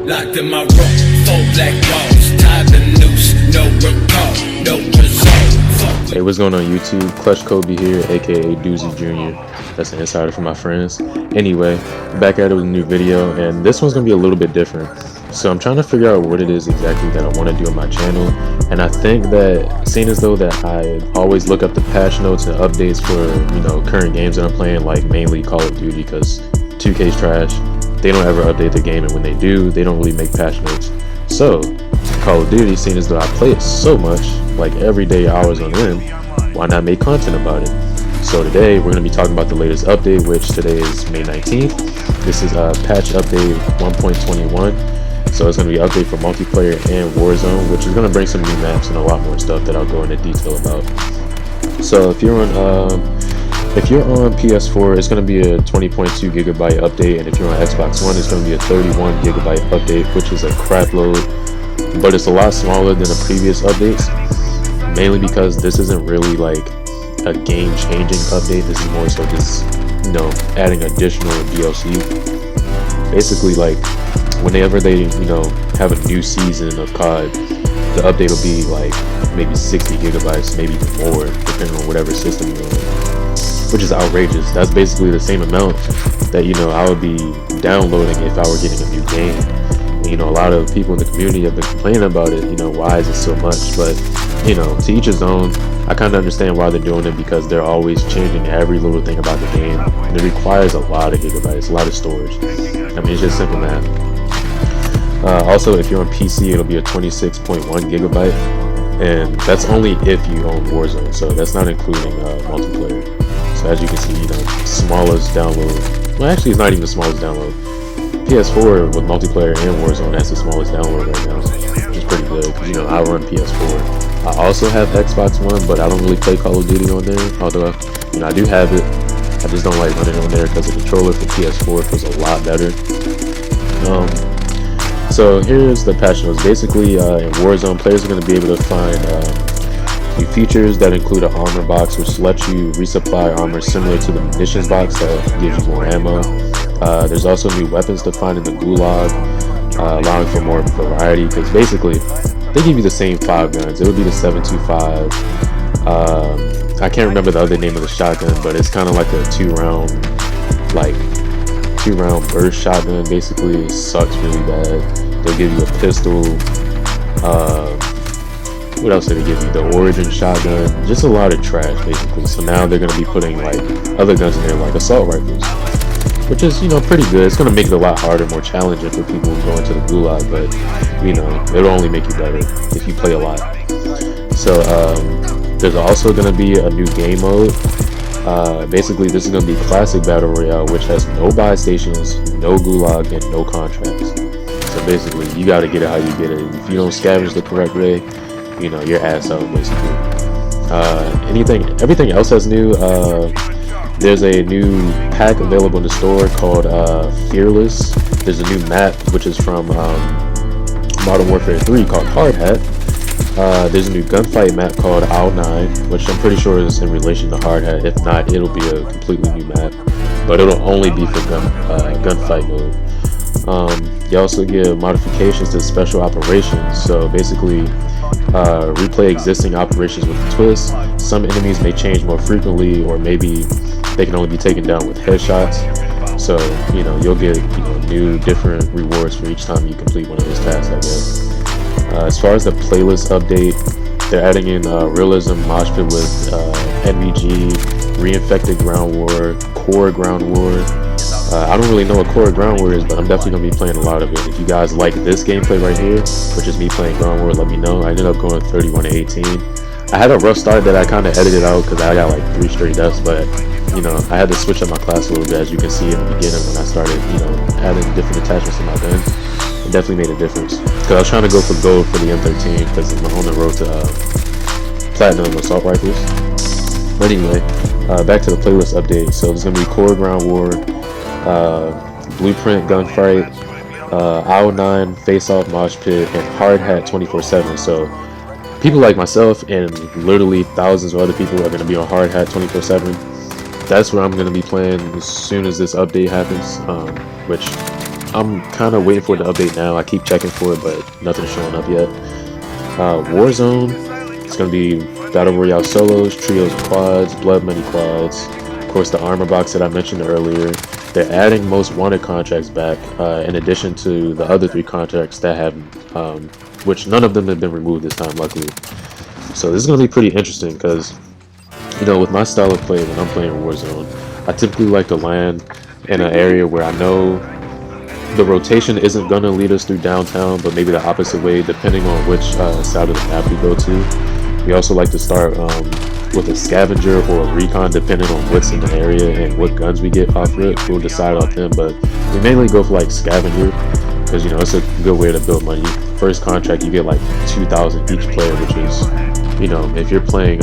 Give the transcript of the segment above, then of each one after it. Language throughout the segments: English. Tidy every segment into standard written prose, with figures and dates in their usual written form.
Locked in my room, 4 black walls, tied the noose, no recall, no result. Hey, what's going on YouTube? Klutch Kobey here, aka Doozy Jr. That's an insider for my friends. Anyway, back at it with a new video, and this one's gonna be a little bit different. So I'm trying to figure out what it is exactly that I want to do on my channel, and I think that seeing as though that I always look up the patch notes and updates for current games that I'm playing, like mainly Call of Duty, because 2K's trash. They don't ever update their game, and when they do, they don't really make patch notes. So Call of Duty, seeing as though I play it so much, like every day, hours on end, why not make content about it? So today we're going to be talking about the latest update, which today is May 19th. This is patch update 1.21. So it's going to be an update for multiplayer and Warzone, which is going to bring some new maps and a lot more stuff that I'll go into detail about. So if you're on PS4, it's going to be a 20.2 gigabyte update, and if you're on Xbox One, it's going to be a 31 gigabyte update, which is a crap load, but it's a lot smaller than the previous updates, mainly because this isn't really like a game-changing update. This is more so just adding additional DLC. Basically, like whenever they have a new season of COD, the update will be like maybe 60 gigabytes, maybe even more, depending on whatever system you're on, which is outrageous. That's basically the same amount that I would be downloading if I were getting a new game. And, a lot of people in the community have been complaining about it, why is it so much? But to each his own. I kind of understand why they're doing it, because they're always changing every little thing about the game, and it requires a lot of gigabytes, a lot of storage. I mean, it's just simple math. Also, if you're on PC, it'll be a 26.1 gigabyte, and that's only if you own Warzone, so that's not including multiplayer. So as you can see, smallest download. Well, actually, it's not even the smallest download. PS4 with multiplayer and Warzone, that's the smallest download right now, which is pretty good, because I run PS4. I also have Xbox One, but I don't really play Call of Duty on there, although I do have it. I just don't like running on there because the controller for PS4 feels a lot better. So here's the patch notes. Basically, in Warzone, players are going to be able to find new features that include an armor box, which lets you resupply armor similar to the munitions box that gives you more ammo. There's also new weapons to find in the Gulag, allowing for more variety, because basically they give you the same 5 guns. It would be the 7.25. I can't remember the other name of the shotgun, but it's kind of like a two round burst shotgun. Basically, it sucks really bad. They'll give you a pistol. What else did they give you? The Origin shotgun. Just a lot of trash, basically. So now they're going to be putting like other guns in there, like assault rifles, which is pretty good. It's going to make it a lot harder, more challenging for people who go into the Gulag, but it'll only make you better if you play a lot. So there's also going to be a new game mode. Basically, this is going to be Classic Battle Royale, which has no buy stations, no Gulag, and no contracts. So basically, you got to get it how you get it. If you don't scavenge the correct way, your ass out, basically. Everything else that's new. There's a new pack available in the store called Fearless. There's a new map, which is from Modern Warfare 3, called Hard Hat. There's a new gunfight map called Owl 9, which I'm pretty sure is in relation to Hard Hat. If not, it'll be a completely new map, but it'll only be for gunfight mode. You also get modifications to special operations. So basically, replay existing operations with a twist. Some enemies may change more frequently, or maybe they can only be taken down with headshots. So you'll get new different rewards for each time you complete one of those tasks, I guess. As far as the playlist update, they're adding in realism mosh pit with NVG, reinfected ground war, core ground war. I don't really know what core ground war is, but I'm definitely going to be playing a lot of it. If you guys like this gameplay right here, which is me playing ground war, let me know. I ended up going 31-18. I had a rough start that I kind of edited out because I got like 3 straight deaths, but I had to switch up my class a little bit, as you can see in the beginning when I started adding different attachments to my gun. It definitely made a difference, because I was trying to go for gold for the M13 because I'm on the road to platinum assault rifles. But anyway, back to the playlist update. So there's going to be core ground war, blueprint gunfight, Owl 9 face off mosh pit, and hard hat 24/7. So people like myself and literally thousands of other people are going to be on hard hat 24/7. That's what I'm going to be playing as soon as this update happens, which I'm kind of waiting for it to update now. I keep checking for it, but nothing's showing up yet. Warzone, it's going to be Battle Royale solos, trios, and quads, blood money quads. Of course, the armor box that I mentioned earlier. They're adding most wanted contracts back, in addition to the other 3 contracts that have, which none of them have been removed this time, luckily. So this is going to be pretty interesting because, you know, with my style of play when I'm playing Warzone, I typically like to land in an area where I know the rotation isn't going to lead us through downtown, but maybe the opposite way, depending on which side of the map we go to. We also like to start with a scavenger or a recon, depending on what's in the area and what guns we get off rip. We'll decide off them, but we mainly go for like scavenger because, you know, it's a good way to build money. First contract, you get like 2,000 each player, which is, you know, if you're playing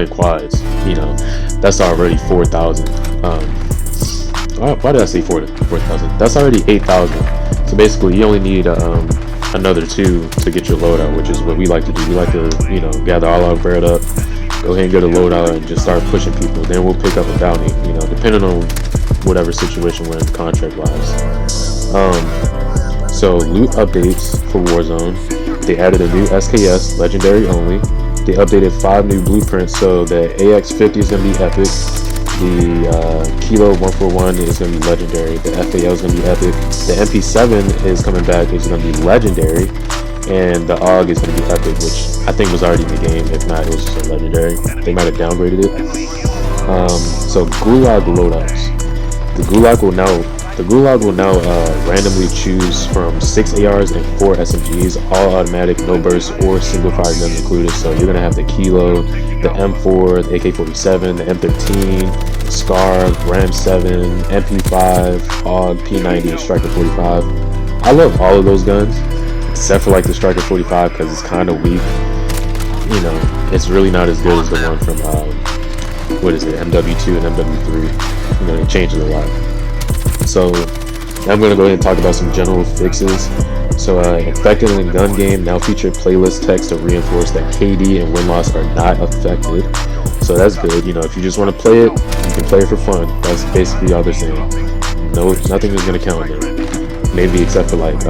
quads, you know, that's already 4,000. Why did I say 4,000? That's already 8,000. So basically, you only need another 2 to get your loadout, which is what we like to do. We like to, you know, gather all our bread up, go ahead and get a loadout, and just start pushing people. Then we'll pick up a bounty, you know, depending on whatever situation we're in contract-wise. So loot updates for Warzone. They added a new SKS, Legendary only. They updated 5 new blueprints, so the AX50 is going to be epic. The Kilo 141 is going to be legendary. The FAL is going to be epic. The MP7 is coming back. It's going to be legendary. And the AUG is going to be epic, which I think was already in the game. If not, it was just a legendary. They might have downgraded it. So Gulag loadouts. The Gulag will now randomly choose from 6 ARs and 4 SMGs, all automatic, no burst or single fire guns included. So you're gonna have the Kilo, the M4, the AK-47, the M13, Scar, Ram 7, MP5, AUG, P90, and Striker 45. I love all of those guns, except for like the Striker 45 because it's kind of weak. You know, it's really not as good as the one from what is it, MW2 and MW3. You know, they changed it a lot. So now I'm going to go ahead and talk about some general fixes. So infected in the gun game now feature playlist text to reinforce that KD and win-loss are not affected. So that's good. You know, if you just want to play it, you can play it for fun. That's basically all they're saying. No, nothing is going to count there. Maybe except for like,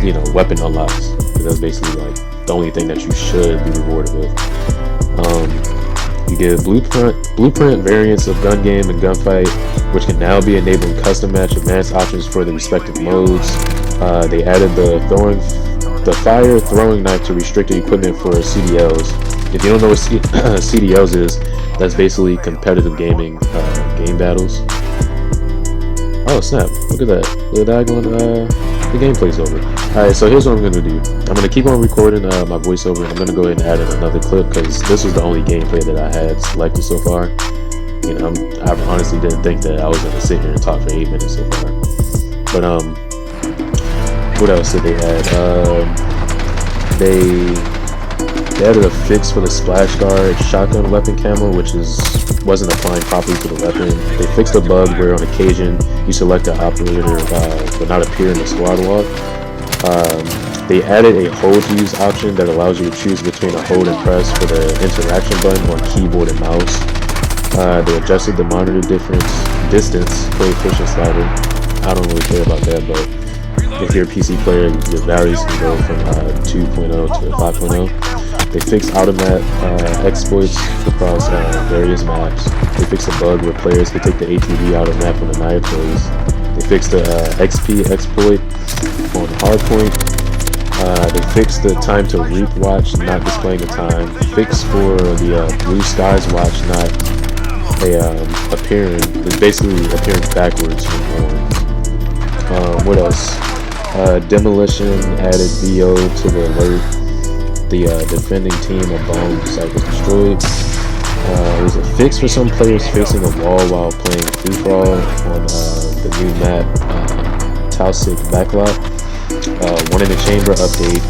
you know, weapon unlocks. That's basically like the only thing that you should be rewarded with. You get blueprint variants of gun game and gunfight, which can now be enabling custom match advanced options for the respective modes. They added the fire throwing knife to restricted equipment for CDLs. If you don't know what CDLs is, that's basically competitive gaming game battles. Oh snap! Look at that. Look at that going. The gameplay's over. Alright, so here's what I'm gonna do. I'm gonna keep on recording my voiceover, and I'm gonna go ahead and add in another clip because this was the only gameplay that I had selected so far. You know, I honestly didn't think that I was gonna sit here and talk for 8 minutes so far. But what else did they add? They added a fix for the splash guard shotgun weapon camo, which wasn't applying properly to the weapon. They fixed a bug where on occasion you select an operator but not appear in the squad walk. They added a hold to use option that allows you to choose between a hold and press for the interaction button on keyboard and mouse. They adjusted the monitor distance coefficient slider. I don't really care about that, but if you're a PC player, your values can go from 2.0 to 5.0. They fixed automat exploits across various maps. They fixed a bug where players could take the ATV out of map when the knife plays. They fixed the XP exploit on hardpoint. They fixed the time to reap watch not displaying the time. Fixed for the blue skies watch not appearing. It's basically appearing backwards from horns. What else? Demolition added VO to the alert. The defending team of bomb site was destroyed. There's a fix for some players facing a wall while playing free for all on the new map Tausig Backlot. One in the chamber update.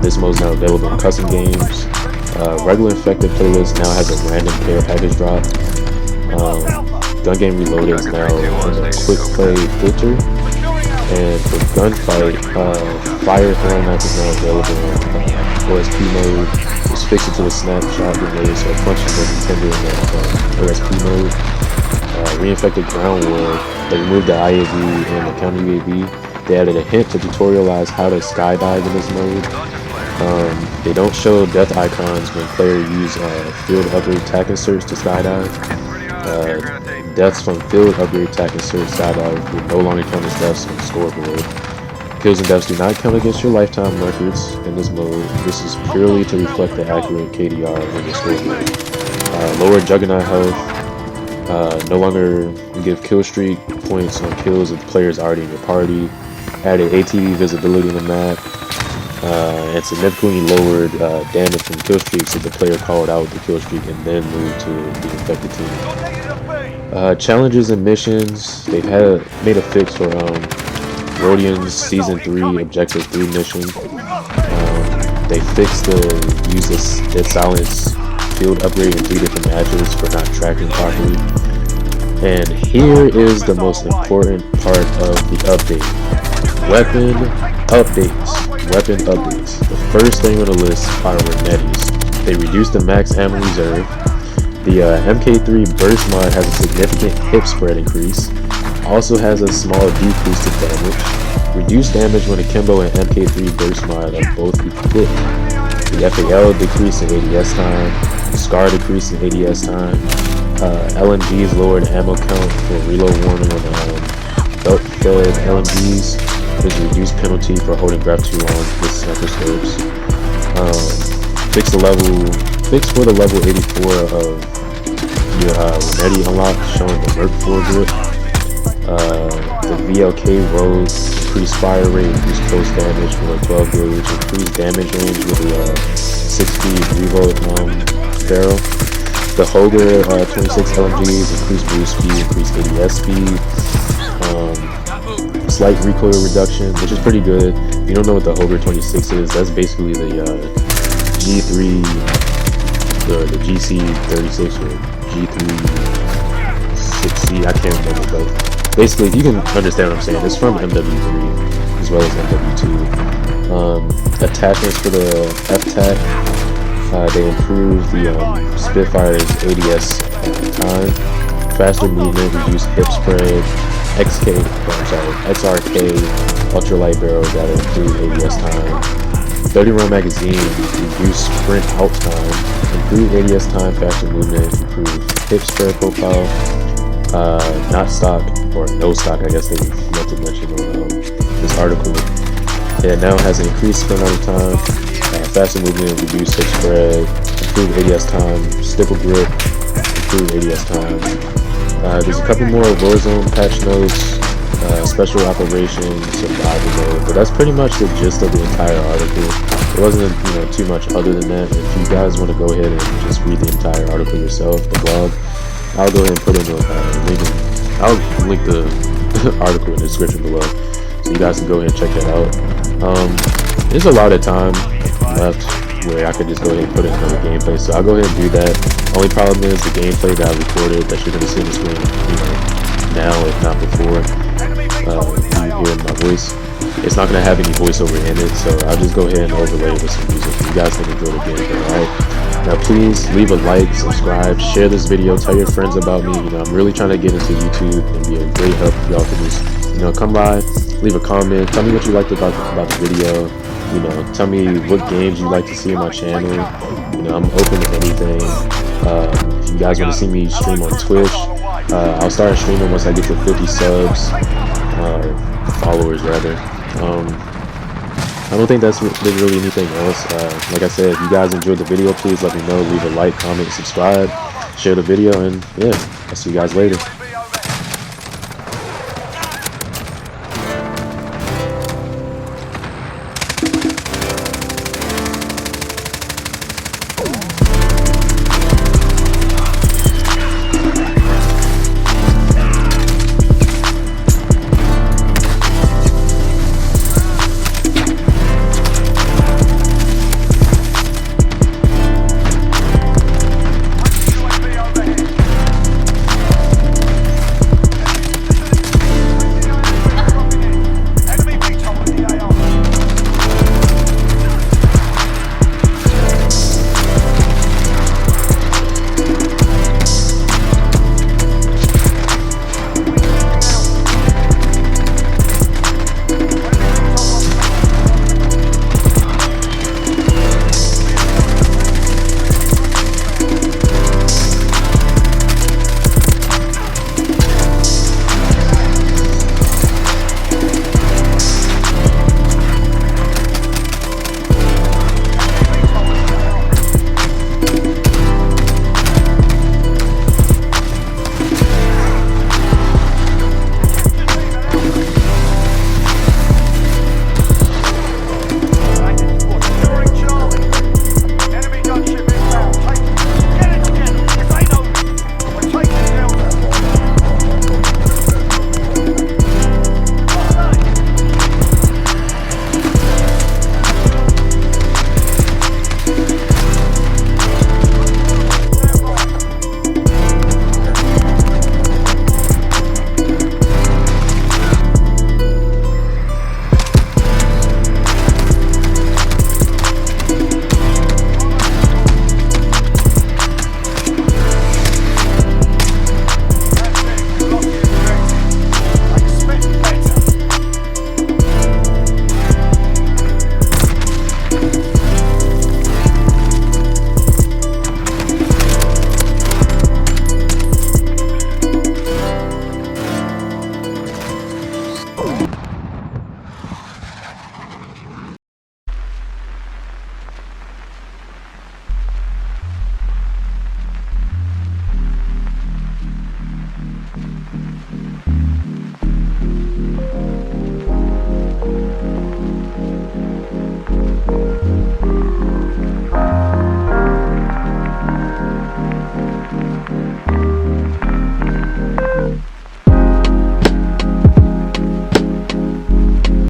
This mode is now available in custom games. Regular infected playlist now has a random care package drop. Gun game reloaded is now in a quick play filter. And for gunfight, fire throwing knife is now available in OSP mode. Just fix it to the snapshot grenade, so a punch is going to be tender in that OSP mode. reinfected ground war. They removed the IAV and the counter UAV. They added a hint to tutorialize how to skydive in this mode. They don't show death icons when players use field upgrade tac inserts to skydive. Deaths from field upgrade tac inserts skydive will no longer count as deaths on the scoreboard. Kills and deaths do not count against your lifetime records in this mode. This is purely to reflect the accurate KDR on the scoreboard. Lower Juggernaut health. No longer give kill streak points on kills of players already in your party. Added ATV visibility on the map. And significantly lowered damage from kill streaks if the player called out the kill streak and then moved to the infected team. Challenges and missions. They've made a fix for Rodian's Season 3 Objective 3 mission. They fixed the use of silence field upgrade in 3 different matches for not tracking properly. And here is the most important part of the update. Weapon updates. The first thing on the list are Renettis. They reduced the max ammo reserve. The MK3 burst mod has a significant hip spread increase. Also has a small decrease to damage. Reduced damage when Akimbo and MK3 burst mod are both equipped. The FAL decrease in ADS time. Scar decrease in ADS time. LMGs lowered ammo count for reload warning on belt-fed LMGs. There's a reduced penalty for holding graph too long with sniper scopes. Fix for the level 84 of your Renetti unlock, showing the Merc 4 grip. The VLK rose, increased fire rate, increased close damage for a 12 gauge, increased damage range with the 6-speed reload barrel. The Hoger 26 LMGs, increased boost speed, increased ADS speed. Slight recoil reduction, which is pretty good. If you don't know what the Hoger 26 is, that's basically the G3, the GC36 or G3 6C, I can't remember, but basically, if you can understand what I'm saying, it's from MW3 as well as MW2. Attachments for the FTAC, they improved the Spitfire's ADS time, faster movement, reduced hip spread, XRK ultralight barrels that improve ADS time, 30 round magazine, reduced sprint out time, improved ADS time, faster movement, improved hip spread profile, not stock, or no stock, I guess they meant to mention on this article. It now has an increased sprint out of time, faster movement, reduced hip spread, improved ADS time, stipple grip, improved ADS time. There's a couple more Warzone patch notes, special operations, survival mode, but that's pretty much the gist of the entire article. It wasn't, too much other than that. If you guys want to go ahead and just read the entire article yourself, the blog, I'll go ahead and put in the link. I'll link the article in the description below, so you guys can go ahead and check that out. There's a lot of time left where I could just go ahead and put in another gameplay, so I'll go ahead and do that. Only problem is the gameplay that I recorded that you're going to see on the screen, now if not before you hear my voice, it's not going to have any voiceover in it, so I'll just go ahead and overlay it with some music. You guys can enjoy the gameplay, alright? Now please leave a like, subscribe, share this video, tell your friends about me. I'm really trying to get into YouTube and be a great help for y'all to just, come by, leave a comment, tell me what you liked about the video. Tell me what games you'd like to see on my channel. I'm open to anything. If you guys want to see me stream on Twitch, I'll start streaming once I get to 50 subs, followers rather. I don't think there's really anything else. Like I said, if you guys enjoyed the video, please let me know. Leave a like, comment, subscribe, share the video, and yeah, I'll see you guys later.